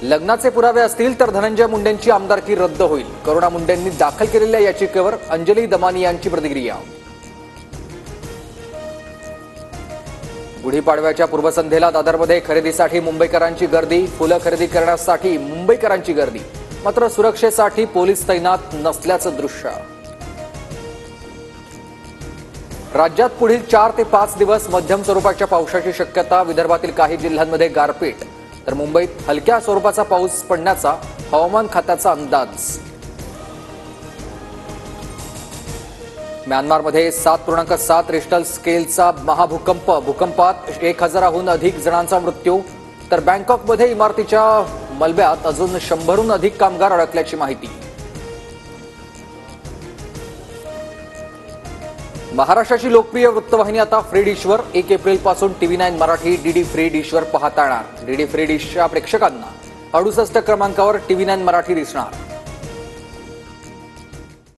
लग्नाचे पुरावे असतील तर धनंजय मुंडेंची आमदारकी रद्द होईल. करुणा मुंडेंनी दाखल केलेल्या याचिकेवर अंजली दमानी यांची प्रतिक्रिया. गुढीपाडव्याच्या पूर्वसंध्येला दादरमध्ये खरेदीसाठी मुंबईकरांची गर्दी. फुलं खरेदी करण्यासाठी मुंबईकरांची गर्दी, मात्र सुरक्षेसाठी पोलीस तैनात नसल्याचं दृश्य. राज्यात पुढील 4 ते 5 दिवस मध्यम स्वरूपाच्या पावसाची शक्यता. विदर्भातील काही जिल्ह्यांमध्ये गारपीट, तर मुंबईत हलक्या स्वरूपाचा पाऊस पडण्याचा हवामान खात्याचा अंदाज. म्यानमारमध्ये 7.7 रिश्टर स्केलचा महाभूकंप. भूकंपात 1000हून अधिक जणांचा मृत्यू. तर बँकॉकमध्ये इमारतीच्या मलब्यात अजून 100हून अधिक कामगार अडकल्याची माहिती. महाराष्ट्राची लोकप्रिय वृत्तवाहिनी आता फ्री डिशवर. 1 एप्रिलपासून TV9 मराठी डीडी फ्री डिशवर पाहता येणार. डीडी फ्री डिशच्या प्रेक्षकांना 68 क्रमांकावर TV9 मराठी दिसणार.